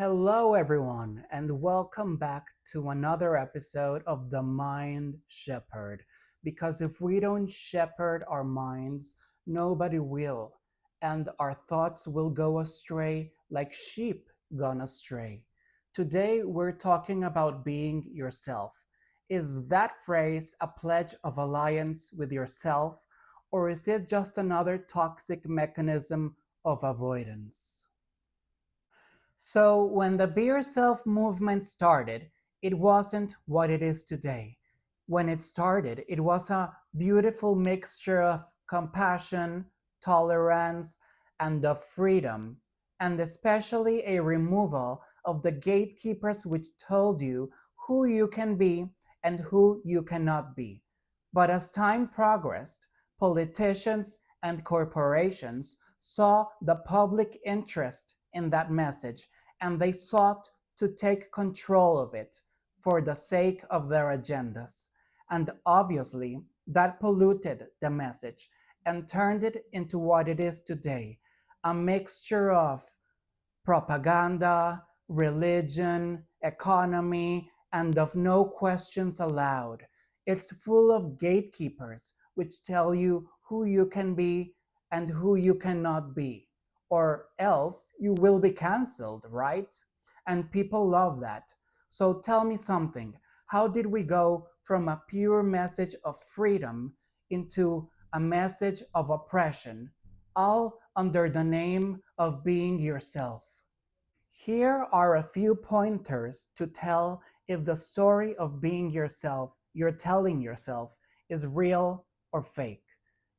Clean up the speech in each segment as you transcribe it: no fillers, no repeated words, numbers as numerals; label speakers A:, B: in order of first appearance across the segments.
A: Hello, everyone, and welcome back to another episode of The Mind Shepherd. Because if we don't shepherd our minds, nobody will, and our thoughts will go astray like sheep gone astray. Today, we're talking about being yourself. Is that phrase a pledge of alliance with yourself, or is it just another toxic mechanism of avoidance? So, when the Be Yourself movement started, it wasn't what it is today. When it started, it was a beautiful mixture of compassion, tolerance, and of freedom, and especially a removal of the gatekeepers which told you who you can be and who you cannot be. But as time progressed, politicians and corporations saw the public interest in that message and they sought to take control of it for the sake of their agendas. And obviously, that polluted the message and turned it into what it is today, a mixture of propaganda, religion, economy, and of no questions allowed. It's full of gatekeepers which tell you who you can be and who you cannot be, or else you will be cancelled, right? And people love that. So tell me something. How did we go from a pure message of freedom into a message of oppression, all under the name of being yourself? Here are a few pointers to tell if the story of being yourself you're telling yourself is real or fake.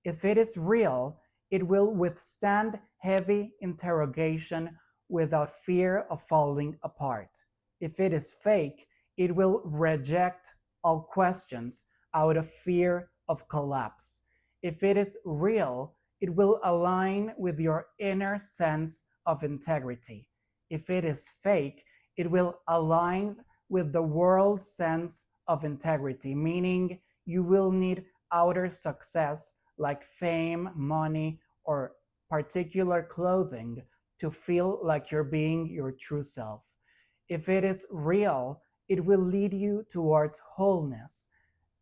A: If it is real, it will withstand heavy interrogation without fear of falling apart. If it is fake, it will reject all questions out of fear of collapse. If it is real, it will align with your inner sense of integrity. If it is fake, it will align with the world's sense of integrity, meaning you will need outer success like fame, money, or particular clothing to feel like you're being your true self. If it is real, it will lead you towards wholeness.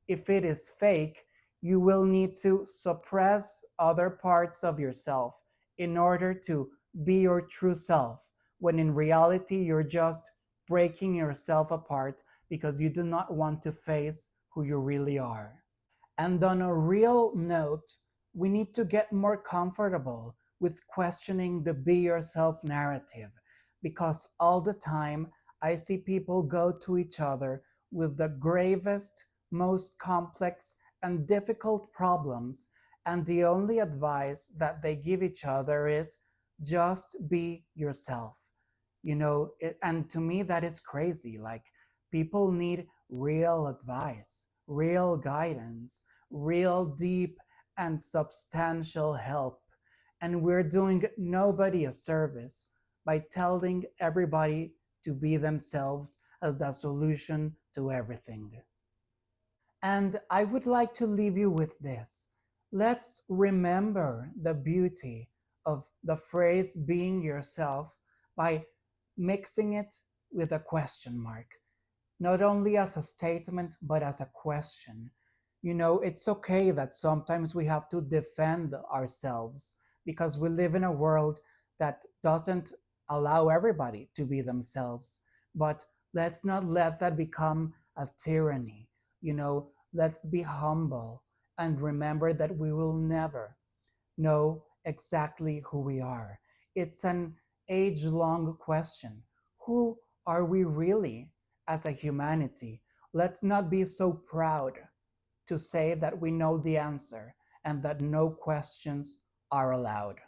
A: If it is fake, you will need to suppress other parts of yourself in order to be your true self, when in reality, you're just breaking yourself apart because you do not want to face who you really are. And on a real note, we need to get more comfortable with questioning the be yourself narrative because all the time I see people go to each other with the gravest, most complex, and difficult problems, and the only advice that they give each other is just be yourself. And to me, that is crazy. Like, people need real advice, real guidance, real deep and substantial help. And we're doing nobody a service by telling everybody to be themselves as the solution to everything. And I would like to leave you with this. Let's remember the beauty of the phrase being yourself by mixing it with a question mark, not only as a statement, but as a question. It's okay that sometimes we have to defend ourselves because we live in a world that doesn't allow everybody to be themselves. But let's not let that become a tyranny. Let's be humble and remember that we will never know exactly who we are. It's an age long question. Who are we really as a humanity? Let's not be so proud to say that we know the answer and that no questions are allowed.